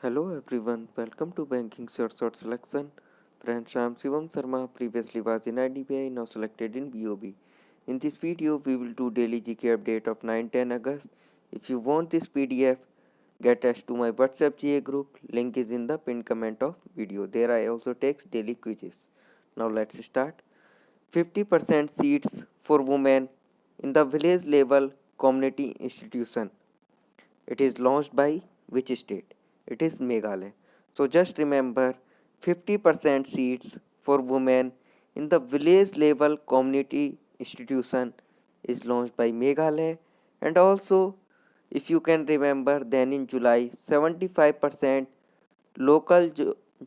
Hello everyone, welcome to Banking Short Selection. Friends, I am Shivam Sharma, previously was in IDBI, now selected in BOB. In this video, we will do daily GK update of 9-10 August. If you want this PDF, get attached to my WhatsApp GA group, link is in the pinned comment of video. There I also take daily quizzes. Now let's start. 50% seats for women in the village level community institution. It is launched by which state? It is Meghalaya. So just remember 50% seats for women in the village level community institution is launched by Meghalaya, and also if you can remember, then in July 75% local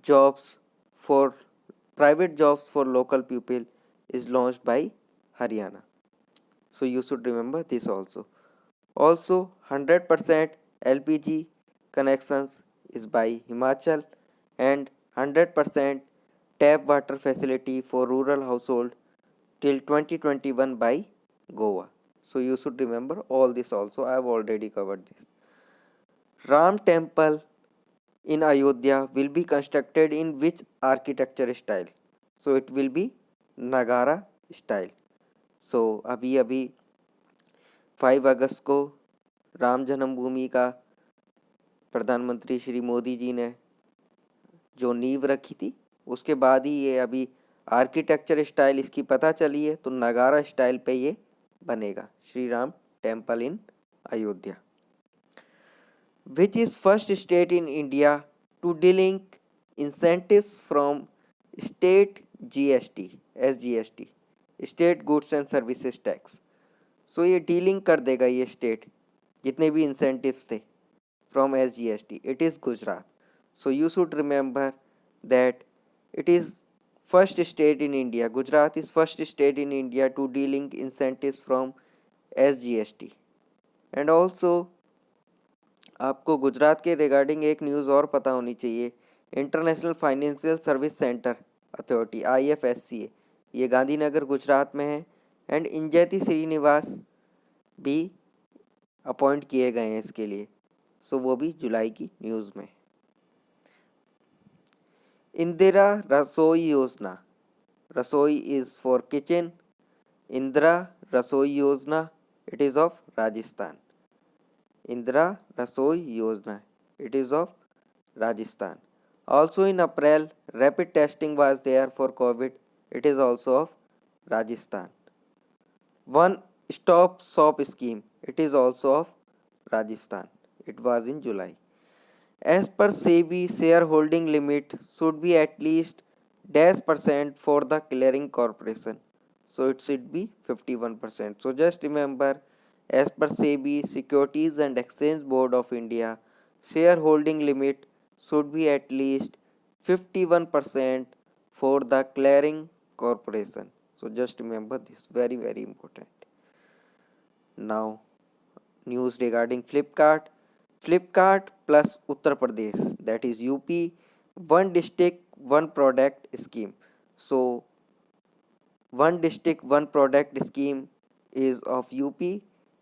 jobs for private jobs for local people is launched by Haryana. So you should remember this also. Also 100% LPG connections is by Himachal, and 100% tap water facility for rural household till 2021 by Goa. So you should remember all this also. I have already covered this. Ram temple in Ayodhya will be constructed in which architecture style? So it will be Nagara style. So अभी 5 अगस्त को राम जन्मभूमि का प्रधानमंत्री श्री मोदी जी ने जो नींव रखी थी, उसके बाद ही ये अभी आर्किटेक्चर स्टाइल इसकी पता चली है, तो नगारा स्टाइल पे ये बनेगा, Shri Ram temple in Ayodhya. Which is first state in India to delink incentives from state GST SGST, state goods and services tax. So ये डीलिंग कर देगा ये स्टेट जितने भी इंसेंटिव्स थे from SGST. It is Gujarat. So you should remember that it is first state in India. Gujarat is first state in India to delink incentives from SGST. And also आपको गुजरात के regarding एक news और पता होनी चाहिए. International financial service centre authority IFSCA, ये गांधीनगर गुजरात में है, एंड इंजयती श्रीनिवास भी अपॉइंट किए गए हैं इसके लिए. सो वो भी जुलाई की न्यूज़ में. इंदिरा रसोई योजना, रसोई इज फॉर किचन. इंदिरा रसोई योजना, it is of Rajasthan. Indira रसोई योजना, it is of Rajasthan. Also in April, rapid testing was there for COVID. It is also of Rajasthan. One stop shop scheme, it is also of Rajasthan. It was in July. As per SEBI, shareholding limit should be at least -% for the clearing corporation. So it should be 51%. So just remember, as per SEBI, Securities and Exchange Board of India, shareholding limit should be at least 51% for the clearing corporation. So just remember this, very very important. Now news regarding Flipkart. Flipkart plus Uttar Pradesh, that is UP, one district, one product scheme. So one district, one product scheme is of UP.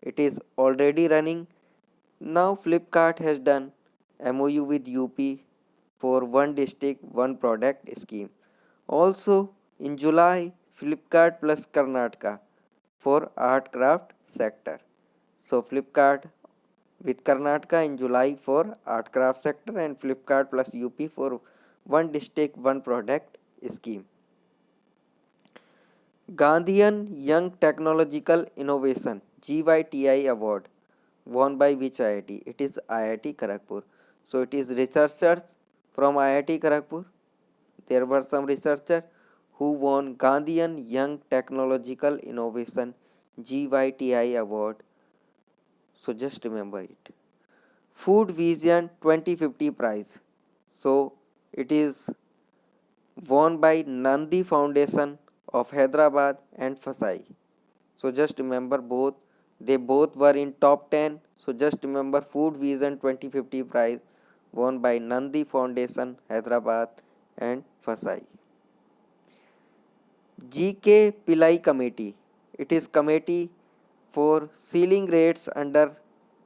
It is already running. Now Flipkart has done MOU with UP for one district, one product scheme. Also in July, Flipkart plus Karnataka for art craft sector. So Flipkart with Karnataka in July for art craft sector, and Flipkart plus UP for one district, one product scheme. Gandhian Young Technological Innovation GYTI award won by which IIT? It is IIT Kharagpur. So it is researchers from IIT Kharagpur. There were some researchers who won Gandhian Young Technological Innovation GYTI award. So just remember it. Food Vision 2050 prize. So it is won by Nandi Foundation of Hyderabad and Fasai. So just remember both. They both were in top 10. So just remember Food Vision 2050 prize won by Nandi Foundation, Hyderabad and Fasai. GK Pillai Committee. It is committee for ceiling rates under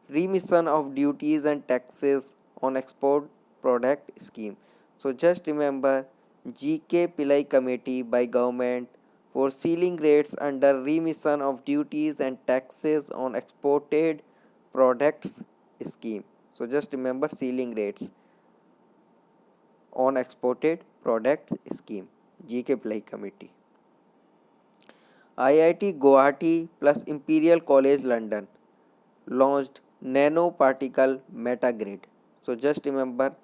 remission of duties and taxes on export product scheme. So just remember GK Pillai Committee by government for ceiling rates under remission of duties and taxes on exported products scheme. So just remember ceiling rates on exported product scheme, GK Pillai Committee. IIT Guwahati plus Imperial College London launched nanoparticle metagrid. So just remember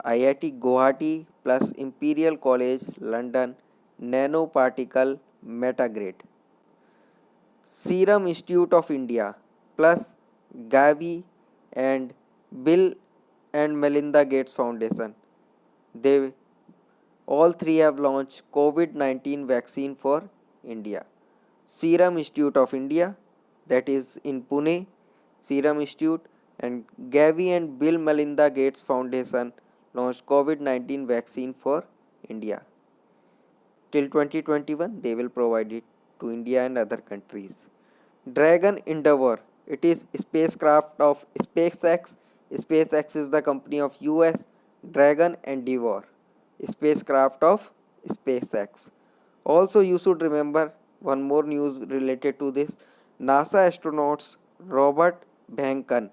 IIT Guwahati plus Imperial College London nanoparticle metagrid. Serum Institute of India plus Gavi and Bill and Melinda Gates Foundation. They all three have launched COVID-19 vaccine for India. Serum Institute of India, that is in Pune, Serum Institute, and Gavi and Bill Melinda Gates Foundation launched COVID-19 vaccine for India. Till 2021, they will provide it to India and other countries. Dragon Endeavour, it is spacecraft of SpaceX. SpaceX is the company of US. Dragon Endeavour, spacecraft of SpaceX. Also, you should remember one more news related to this. NASA astronauts Robert Behnken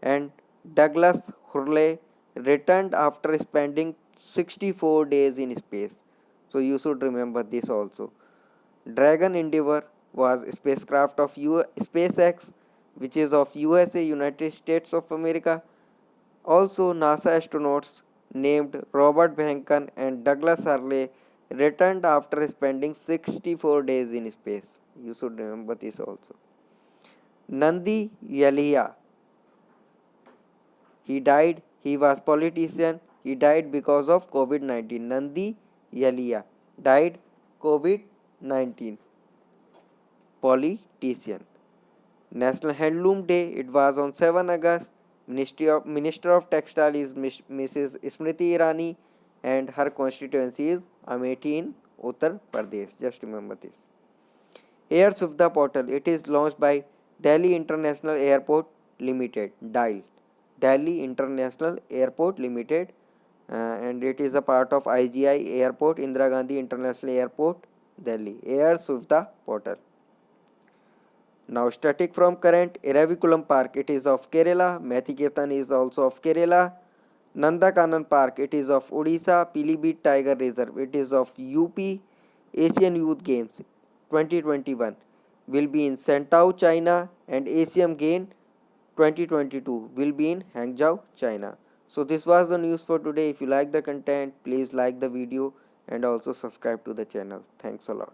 and Douglas Hurley returned after spending 64 days in space. So you should remember this also. Dragon Endeavour was a spacecraft of SpaceX, which is of USA, United States of America. Also, NASA astronauts named Robert Behnken and Douglas Hurley returned after spending 64 days in space. You should remember this also. Nandi Yaliya, he died. He was politician. He died because of COVID-19. Nandi Yaliya died COVID-19. Politician. National Handloom Day, it was on 7 August. Minister of Textile is Mrs. Smriti Irani and her constituency is Amethi in Uttar Pradesh. Just remember this. Air Suvidha portal, it is launched by Delhi International Airport Limited, DIAL. Delhi International Airport Limited, and it is a part of IGI Airport, Indira Gandhi International Airport, Delhi. Air Suvidha portal. Now static from current, Eraviculam Park, it is of Kerala. Mathiketan is also of Kerala. Nandakanan Park, it is of Odisha. Pilibhit Tiger Reserve, it is of UP. Asian Youth Games 2021 will be in Santau, China, and Asian Games 2022 will be in Hangzhou, China. So this was the news for today. If you like the content, please like the video and also subscribe to the channel. Thanks a lot.